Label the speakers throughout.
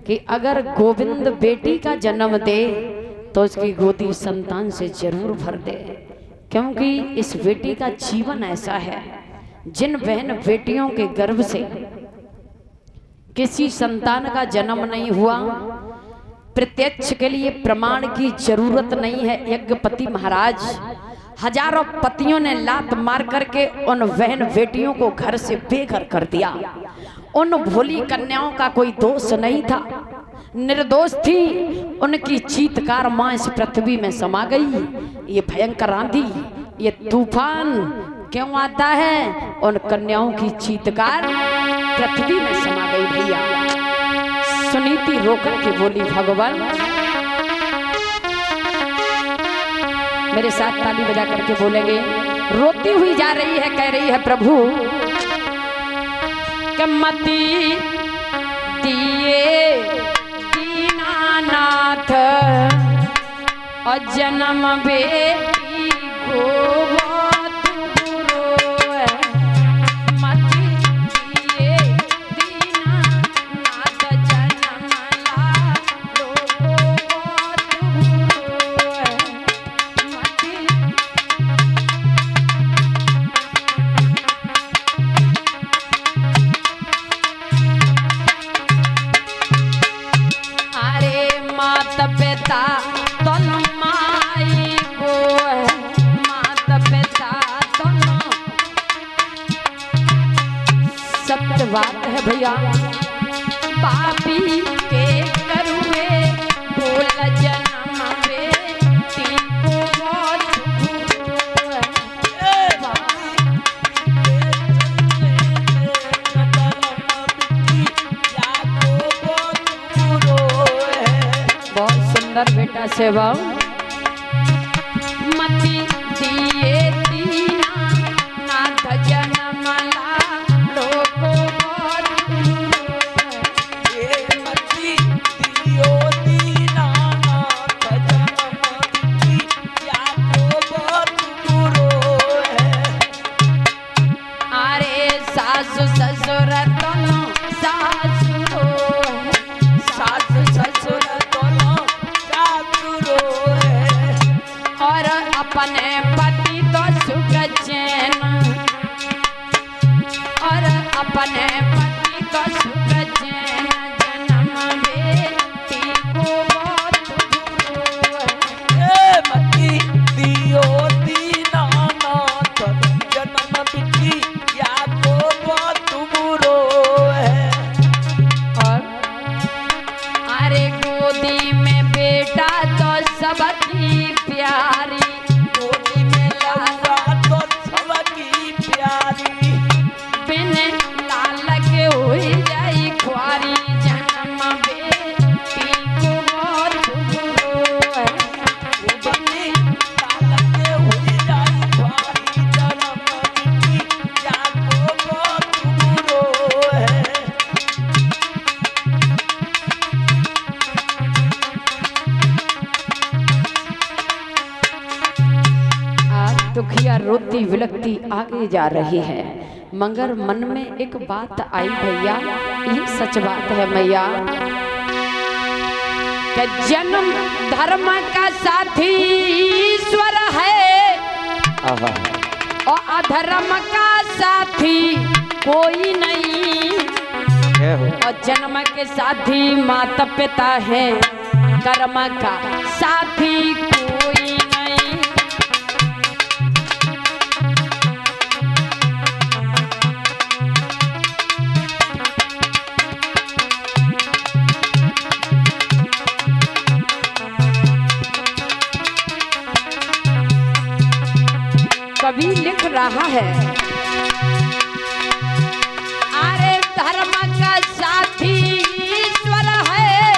Speaker 1: कि अगर गोविंद बेटी का जन्म दे तो उसकी गोदी संतान से जरूर भर दे, क्योंकि इस बेटी का जीवन ऐसा है, जिन बहन बेटियों के गर्भ से किसी संतान का जन्म नहीं हुआ, प्रत्यक्ष के लिए प्रमाण की जरूरत नहीं है। यज्ञपति महाराज हजारों पतियों ने लात मार करके उन बहन बेटियों को घर से बेघर कर दिया। उन भोली कन्याओं का कोई दोष नहीं था, निर्दोष थी। उनकी चीतकार मां इस पृथ्वी में समा गई। ये भयंकर आंधी, ये तूफान क्यों आता है? उन कन्याओं की चीतकार पृथ्वी में समा गई। भैया सुनीति रोकर के बोली, भगवान मेरे साथ ताली बजा करके बोलेंगे। रोती हुई जा रही है, कह रही है प्रभु कि मती दिए दीनानाथ और जन्म बेटी को बहुत बुरो है। मती दिए दीनानाथ जन्म लाडो को बहुत बुरो है। मात पिता दोनों माई को है, मात पिता दोनों सत्य बात है भैया। पापी के करुए बोल जन्म बेटी को बहुत बुरो है। बहुत सुंदर बेटा सेवा। मती दिए दीना नाथ जन्म लाडो को बहुत बुरो है।
Speaker 2: मती दियो दीना नाथ जन्म बिटिया को बहुत बुरो है।
Speaker 1: अरे सासु ससुर दोनों सासु
Speaker 2: सासु ससुर दोनों सासुरो है।
Speaker 1: और अपने पति तो सुख चैन, और अपने पति तो सुख चैन जन्म बेटी को बहुत बुरो है।
Speaker 2: मती दियो दीना नाथ जन्म बिटिया को बहुत बुरो है।
Speaker 1: और अरे गोदी में बेटा तो सबकी प्यारी,
Speaker 2: गोदी में लौआ तो सबकी प्यारी।
Speaker 1: बिन लाल के हुई जाई ख्वारी जन्म बेटी को बहुत बुरो है।
Speaker 2: बनी लाल के हुई जाई ख्वारी जन्म बिटिया को बहुत बुरो है।
Speaker 1: आज दुखिया रोती विलकती आगे जा रही है, मगर मन में एक बात आई भैया, ये सच बात है मैया कि जन्म धर्म का साथी ईश्वर है और अधर्म का साथी कोई नहीं। और जन्म के साथी माता पिता है, कर्म का साथी कोई नहीं। कवि लिख रहा है, अरे धर्म का साथी ईश्वर है,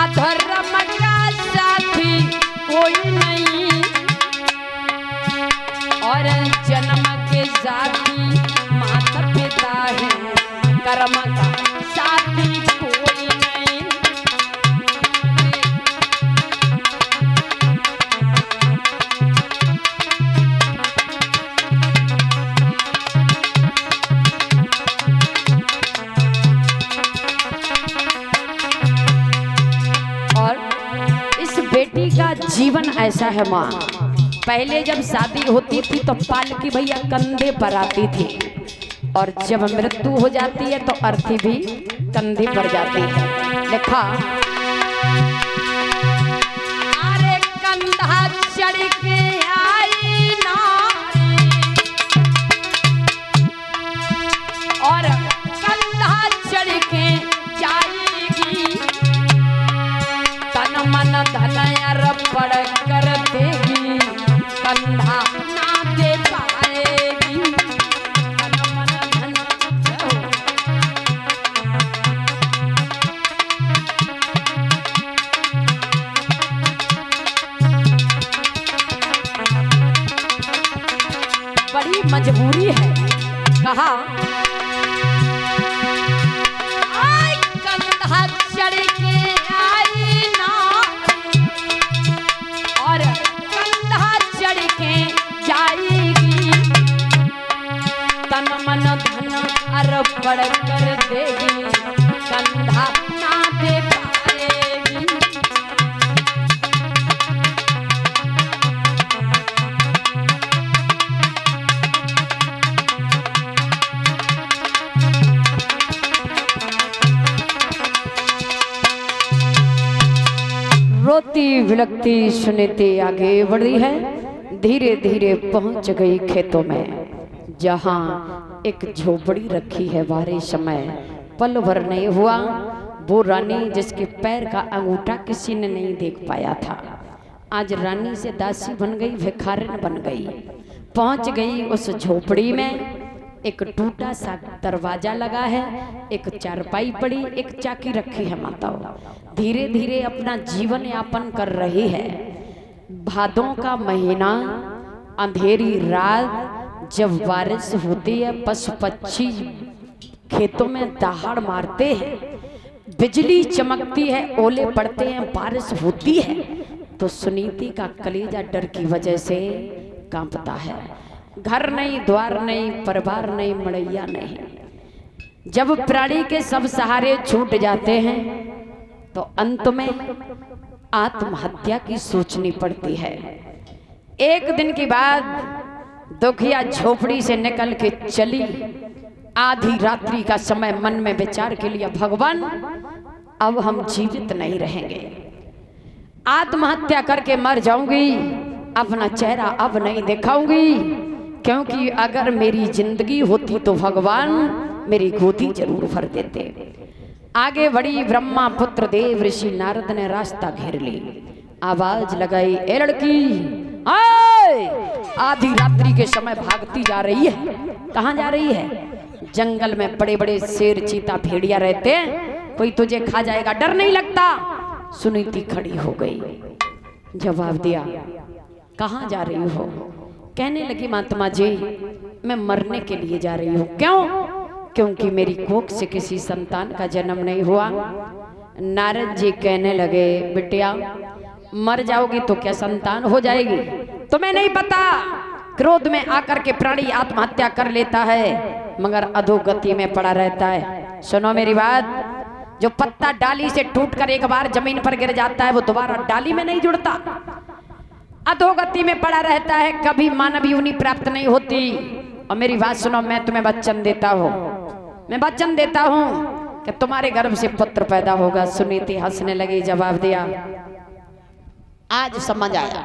Speaker 1: अधर्म का साथी कोई नहीं। और जन्म के साथी माता पिता है, कर्म का साथी कोई नहीं। जीवन ऐसा है माँ। पहले जब शादी होती थी तो पालकी भैया कंधे पर आती थी, और जब मृत्यु हो जाती है तो अर्थी भी कंधे पर जाती है। लिखा, अरे कंधा चढ़ के आई नारी, और कंधा चढ़ के जाएगी, तन मन धन अर्पण कर देगी, कंधा ना दे पाएगी, तन मन धन। बड़ी मजबूरी है। कहा, आई कंधा चढ़ के आई ना, और कंधा चढ़ के जाएगी, तन मन धन अर्पण कर देगी, कंधा ना दे पाएगी। रोती विलकती सुनीति आगे बढ़ रही है। धीरे धीरे पहुंच गई खेतों में, जहां एक झोपड़ी रखी है। बारे समय पल भर नहीं हुआ, वो रानी जिसके पैर का अंगूठा किसी ने नहीं देख पाया था, आज रानी से दासी बन गई, भिखारिन बन गई। पहुंच गई उस झोपड़ी में। एक टूटा सा दरवाजा लगा है, एक चारपाई पड़ी, एक चाकी रखी है माताओं। धीरे धीरे अपना जीवन यापन कर रही है। भादों का महीना, अंधेरी रात, जब बारिश होती है, पशु पक्षी खेतों में दहाड़ मारते हैं, बिजली चमकती है, ओले पड़ते हैं, बारिश होती है, तो सुनीति का कलेजा डर की वजह से कांपता है। घर नहीं, द्वार नहीं, परिवार नहीं, मड़ैया नहीं। जब प्राणी के सब सहारे छूट जाते हैं तो अंत में आत्महत्या की सोचनी पड़ती है। एक दिन की बात, दुखिया झोपड़ी से निकल के चली। आधी रात्रि का समय मन में विचार के लिए, भगवान अब हम जीवित नहीं रहेंगे, आत्महत्या करके मर जाऊंगी, अपना चेहरा अब नहीं दिखाऊंगी, क्योंकि अगर मेरी जिंदगी होती तो भगवान मेरी गोदी जरूर भर देते। आगे बढ़ी ब्रह्मा पुत्र देव ऋषि नारद ने रास्ता घेर ली। आवाज लगाई, ए लड़की, आए! आधी रात्रि के समय भागती जा रही है। कहाँ जा रही है? जंगल में बड़े बड़े शेर, चीता, भेड़िया रहते हैं, कोई तुझे खा जाएगा, डर नहीं लगता? सुनीति खड़ी हो गई, जवाब दिया, कहाँ जा रही हो? कहने लगी, महात्मा जी मैं मरने के लिए जा रही हूँ। क्यों? क्योंकि मेरी कोख से किसी संतान का जन्म नहीं हुआ। नारद जी कहने लगे, बिटिया मर जाओगी तो क्या संतान हो जाएगी? तुम्हें नहीं पता, क्रोध में आकर के प्राणी आत्महत्या कर लेता है, मगर अधोगति में पड़ा रहता है। सुनो मेरी बात, जो पत्ता डाली से टूटकर एक बार जमीन पर गिर जाता है, वो दोबारा डाली में नहीं जुड़ता, अधोगति में पड़ा रहता है, कभी मानव योनि प्राप्त नहीं होती। और मेरी बात सुनो, मैं तुम्हें वचन देता हूँ, मैं वचन देता हूँ कि तुम्हारे गर्भ से पुत्र पैदा होगा। सुनीति हंसने लगी, जवाब दिया, आज समझ आया,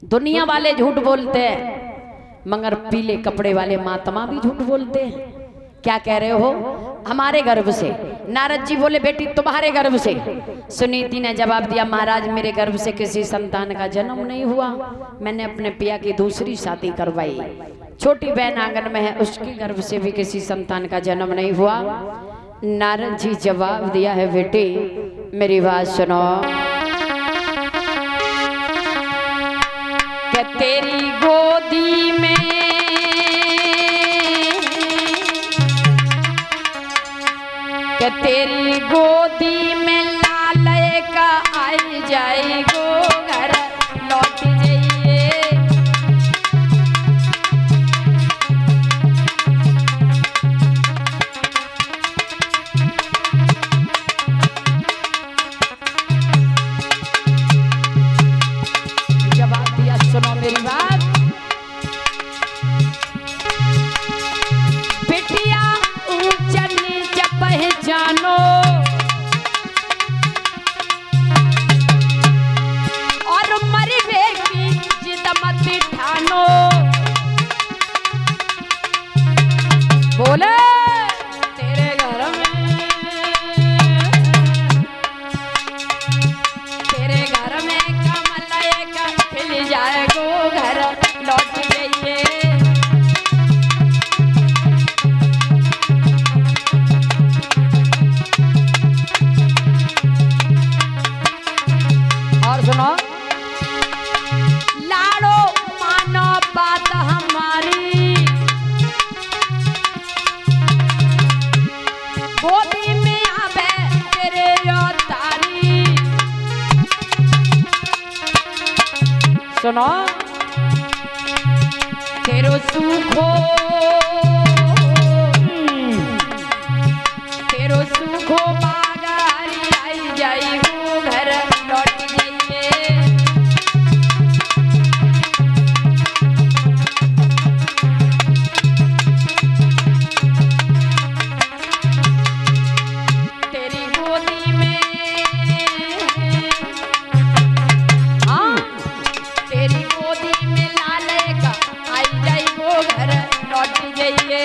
Speaker 1: दुनिया वाले झूठ बोलते हैं, मगर पीले कपड़े वाले महात्मा भी झूठ बोलते हैं। क्या कह रहे हो? हमारे गर्भ से। नारद जी बोले, बेटी तुम्हारे गर्भ से। सुनीति ने जवाब दिया, महाराज मेरे गर्भ से किसी संतान का जन्म नहीं हुआ, मैंने अपने पिया की दूसरी शादी करवाई, छोटी बहन आंगन में है, उसके गर्भ से भी किसी संतान का जन्म नहीं हुआ। नारद जी जवाब दिया है, बेटी मेरी बात सुनो, कि तेरी गोदी में कि तेरी गोदी में लाल का आई जाएगो, घर लौट जाइए। सुनो तेरो सुखो तेरो सुखो बागारी आई जाई हो घर लौट जाइए तेरी गोदी में हाँ तेरी गोदी में लाले का आई जाई वो घर लौट जाइए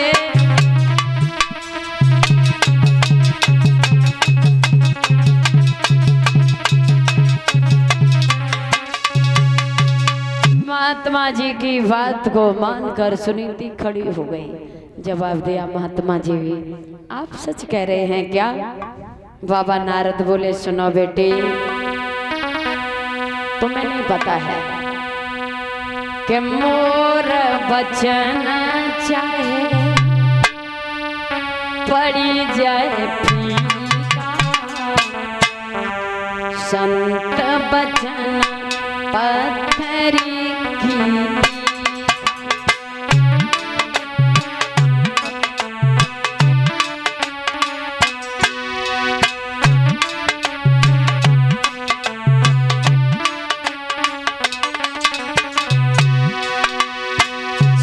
Speaker 1: महात्मा जी की बात को मानकर सुनीति खड़ी हो गई। जवाब दिया महात्मा जी भी आप सच कह रहे हैं क्या? बाबा नारद बोले सुनो बेटी तुम्हें नहीं पता है कि मोर बचन चाहे पड़ी जाए फीका संत बचन पत्थरी की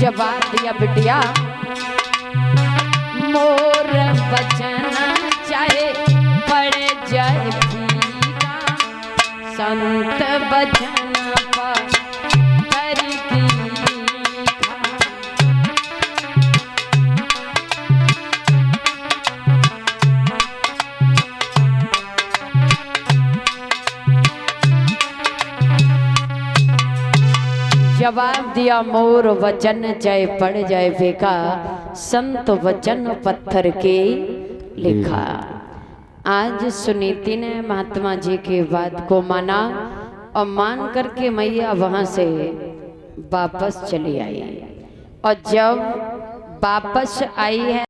Speaker 1: जवाब दिया बिटिया मोर बचन चाहे पड़े जाए फीका संत बचन पत्थरी की जवाब दिया मोर वचन चाहे पड़ जाए फेंका संत वचन पत्थर के लिखा। आज सुनीति ने महात्मा जी की बात को माना और मान करके मैया वहां से वापस चली आई और जब वापस आई है